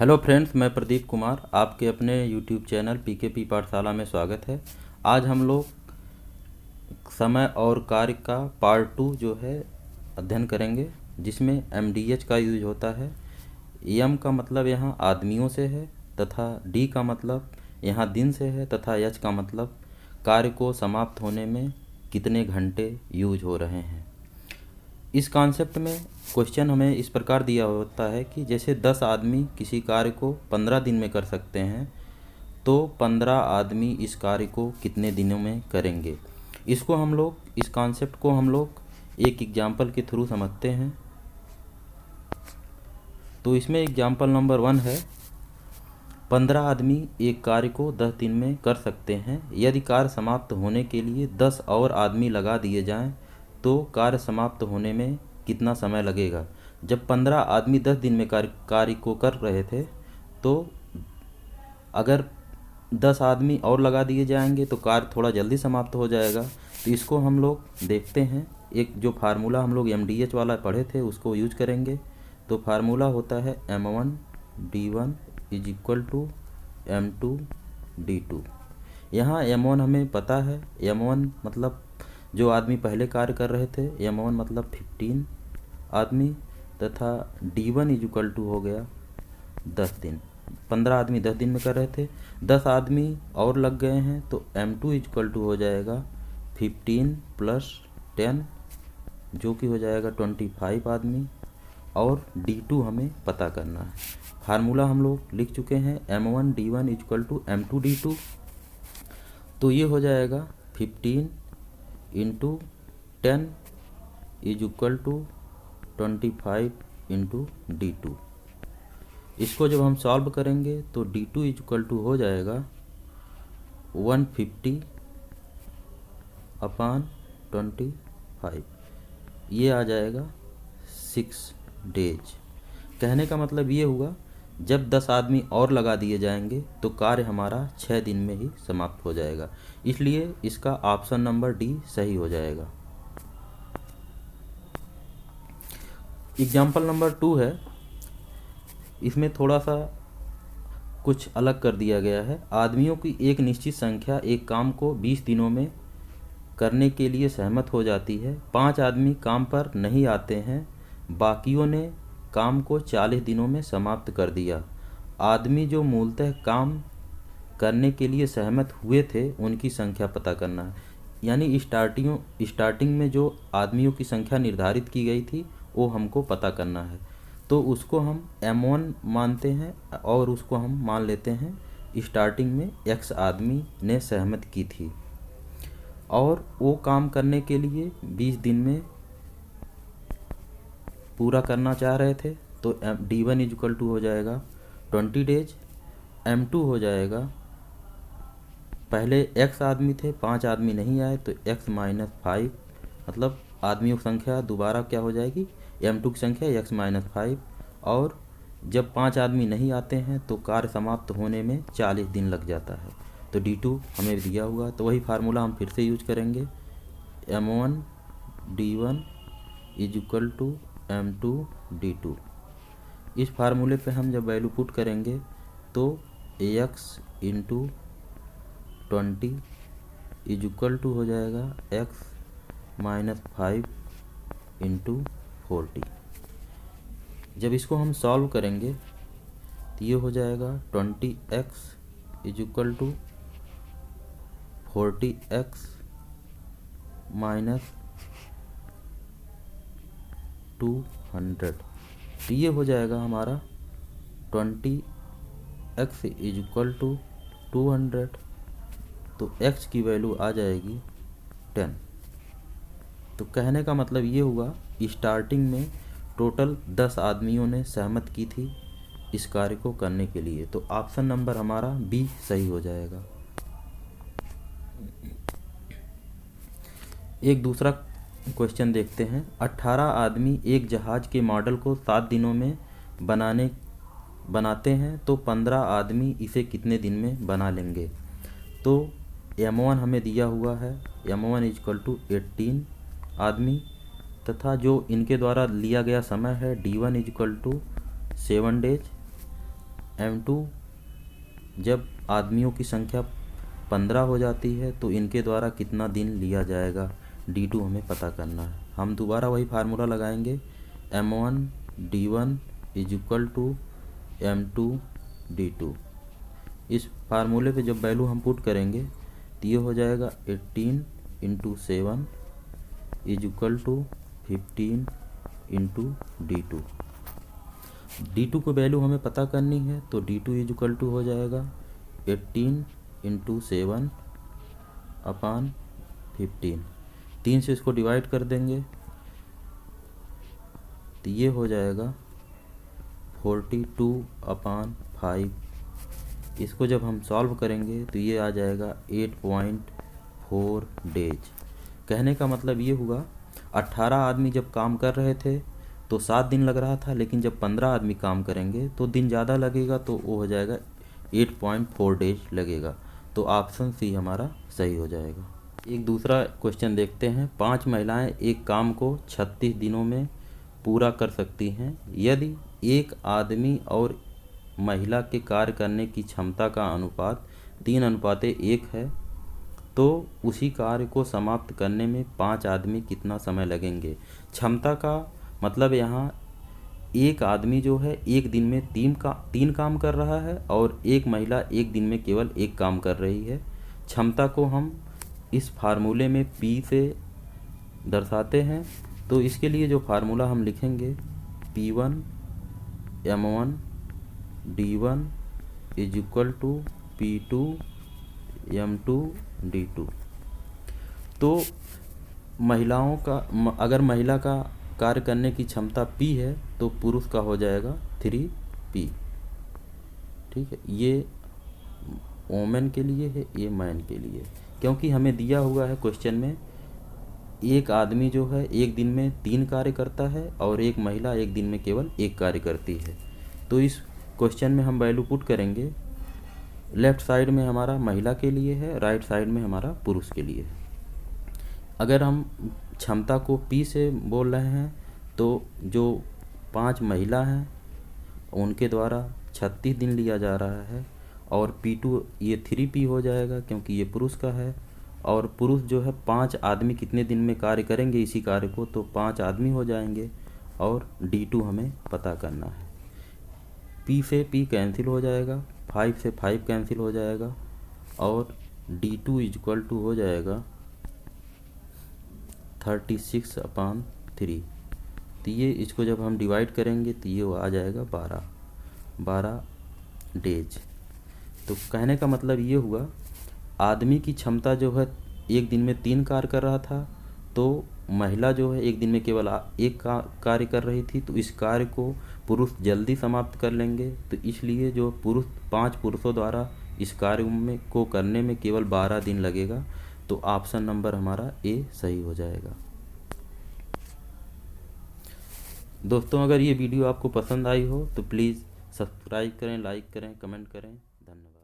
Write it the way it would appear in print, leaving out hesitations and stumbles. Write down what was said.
Hello friends, मैं प्रदीप कुमार आपके अपने यूट्यूब चैनल पीकेपी पाठशाला में स्वागत है। आज हम लोग समय और कार्य का पार्ट 2 जो है अध्ययन करेंगे, जिसमें एमडीएच का यूज होता है। एम का मतलब यहाँ आदमियों से है तथा डी का मतलब यहाँ दिन से है तथा एच का मतलब कार्य को समाप्त होने में कितने घंटे यूज हो रहे हैं। इस कॉन्सेप्ट में क्वेश्चन हमें इस प्रकार दिया होता है कि जैसे 10 आदमी किसी कार्य को 15 दिन में कर सकते हैं, तो 15 आदमी इस कार्य को कितने दिनों में करेंगे। इस कॉन्सेप्ट को हम लोग एक एग्जाम्पल के थ्रू समझते हैं। तो इसमें एग्जाम्पल नंबर 1 है, 15 आदमी एक कार्य को 10 दिन में कर सकते हैं। यदि कार्य समाप्त होने के लिए 10 और आदमी लगा दिए जाएं, तो कार्य समाप्त होने में कितना समय लगेगा। जब 15 आदमी 10 दिन में कार्य को कर रहे थे, तो अगर 10 आदमी और लगा दिए जाएंगे तो कार्य थोड़ा जल्दी समाप्त हो जाएगा। तो इसको हम लोग देखते हैं। एक जो फार्मूला हम लोग एमडीएच वाला पढ़े थे उसको यूज करेंगे। तो फार्मूला होता है M1D1 is equal to M2D2। यहाँ M1 हमें पता है। M1 मतलब जो आदमी पहले कार्य कर रहे थे, M1 मतलब 15 आदमी, तथा D1 इज इक्वल टू हो गया 10 दिन। 15 आदमी 10 दिन में कर रहे थे, 10 आदमी और लग गए हैं, तो M2 इज इक्वल टू हो जाएगा 15 प्लस 10 जो कि हो जाएगा 25 आदमी, और D2 हमें पता करना है। फार्मूला हम लोग लिख चुके हैं, M1D1 is equal to M2D2। तो ये हो जाएगा 15 into 10 is equal to 25 into D2। इसको जब हम सॉल्व करेंगे तो D2 इज इक्वल टू हो जाएगा 150 अपान 25। ये आ जाएगा 6 डेज। कहने का मतलब ये हुआ, जब 10 आदमी और लगा दिए जाएंगे तो कार्य हमारा 6 दिन में ही समाप्त हो जाएगा। इसलिए इसका ऑप्शन नंबर डी सही हो जाएगा। एग्जाम्पल नंबर 2 है। इसमें थोड़ा सा कुछ अलग कर दिया गया है। आदमियों की एक निश्चित संख्या एक काम को 20 दिनों में करने के लिए सहमत हो जाती है। 5 आदमी काम पर नहीं आते हैं, बाकियों ने काम को 40 दिनों में समाप्त कर दिया। आदमी जो मूलतः काम करने के लिए सहमत हुए थे, उनकी संख्या पता करना है। यानी स्टार्टिंग में जो आदमियों की संख्या निर्धारित की गई थी वो हमको पता करना है। तो उसको हम M1 मानते हैं और उसको हम मान लेते हैं स्टार्टिंग में X आदमी ने सहमत की थी, और वो काम करने के लिए 20 दिन में पूरा करना चाह रहे थे। तो D1 इज इक्वल टू हो जाएगा 20 डेज। M2 हो जाएगा, पहले X आदमी थे, 5 आदमी नहीं आए, तो X माइनस 5, मतलब आदमियों की संख्या दोबारा क्या हो जाएगी, M2 की संख्या X माइनस 5। और जब 5 आदमी नहीं आते हैं तो कार्य समाप्त होने में 40 दिन लग जाता है। तो D2 हमें दिया हुआ, तो वही फार्मूला हम फिर से यूज करेंगे। M1D1 is equal to M2D2। इस फार्मूले पे हम जब वैल्यू पुट करेंगे तो X into 20 is equal to हो जाएगा X माइनस 5 इंटू 40। जब इसको हम सॉल्व करेंगे तो ये हो जाएगा 20X is equal to 40X minus 200। तो ये हो जाएगा हमारा 20X इज इक्वल टू 200। तो X की वैल्यू आ जाएगी 10। तो कहने का मतलब ये हुआ, स्टार्टिंग में टोटल 10 आदमियों ने सहमत की थी इस कार्य को करने के लिए। तो ऑप्शन नंबर हमारा बी सही हो जाएगा। एक दूसरा क्वेश्चन देखते हैं। 18 आदमी एक जहाज के मॉडल को 7 दिनों में बनाते हैं, तो 15 आदमी इसे कितने दिन में बना लेंगे। तो M1 हमें दिया हुआ है, M1 इज इक्वल टू 18 आदमी, तथा जो इनके द्वारा लिया गया समय है D1 is equal to 7 days. M2 जब आदमियों की संख्या 15 हो जाती है तो इनके द्वारा कितना दिन लिया जाएगा, D2 हमें पता करना है। हम दोबारा वही फार्मूला लगाएंगे, M1 D1 is equal to M2 D2। इस फार्मूले पे जब वैल्यू हम पुट करेंगे तो ये हो जाएगा 18 into 7 is equal to 15 into D2। D2 को वैल्यू हमें पता करनी है तो D2 इज इक्वल टू हो जाएगा 18 इंटू 7 अपान 15। 3 से इसको डिवाइड कर देंगे तो ये हो जाएगा 42 अपान 5। इसको जब हम सॉल्व करेंगे तो ये आ जाएगा 8.4 डेज। कहने का मतलब ये हुआ 18 आदमी जब काम कर रहे थे तो 7 दिन लग रहा था, लेकिन जब 15 आदमी काम करेंगे तो दिन ज़्यादा लगेगा, तो वो हो जाएगा 8.4 डेज लगेगा। तो ऑप्शन सी हमारा सही हो जाएगा। एक दूसरा क्वेश्चन देखते हैं। 5 महिलाएं एक काम को 36 दिनों में पूरा कर सकती हैं। यदि एक आदमी और महिला के कार्य करने की क्षमता का अनुपात 3:1 है तो उसी कार्य को समाप्त करने में 5 आदमी कितना समय लगेंगे। क्षमता का मतलब यहाँ एक आदमी जो है एक दिन में 3 काम कर रहा है और एक महिला एक दिन में केवल 1 काम कर रही है। क्षमता को हम इस फार्मूले में P से दर्शाते हैं। तो इसके लिए जो फार्मूला हम लिखेंगे P1 M1 D1 is equal to P2 M2 D2। तो महिलाओं का अगर महिला का कार्य करने की क्षमता P है तो पुरुष का हो जाएगा 3P। ठीक है, ये वोमेन के लिए है, ये मैन के लिए। क्योंकि हमें दिया हुआ है क्वेश्चन में एक आदमी जो है एक दिन में 3 कार्य करता है और एक महिला एक दिन में केवल 1 कार्य करती है। तो इस क्वेश्चन में हम वैल्यू पुट करेंगे। लेफ्ट साइड में हमारा महिला के लिए है, राइट साइड में हमारा पुरुष के लिए है। अगर हम क्षमता को P से बोल रहे हैं तो जो 5 महिला हैं उनके द्वारा 36 दिन लिया जा रहा है और P2 ये 3P हो जाएगा क्योंकि ये पुरुष का है। और पुरुष जो है 5 आदमी कितने दिन में कार्य करेंगे इसी कार्य को, तो 5 आदमी हो जाएंगे और D2 हमें पता करना है। P से P कैंसिल हो जाएगा, 5 से 5 कैंसिल हो जाएगा और D2 इज इक्वल टू हो जाएगा 36/3। तो ये इसको जब हम डिवाइड करेंगे तो ये आ जाएगा 12 डेज। तो कहने का मतलब ये हुआ आदमी की क्षमता जो है एक दिन में 3 कार्य कर रहा था तो महिला जो है एक दिन में केवल 1 कार्य कर रही थी। तो इस कार्य को पुरुष जल्दी समाप्त कर लेंगे, तो इसलिए जो 5 पुरुषों द्वारा इस कार्य में को करने में केवल 12 दिन लगेगा। तो ऑप्शन नंबर हमारा ए सही हो जाएगा। दोस्तों, अगर ये वीडियो आपको पसंद आई हो तो प्लीज़ सब्सक्राइब करें, लाइक करें, कमेंट करें। धन्यवाद।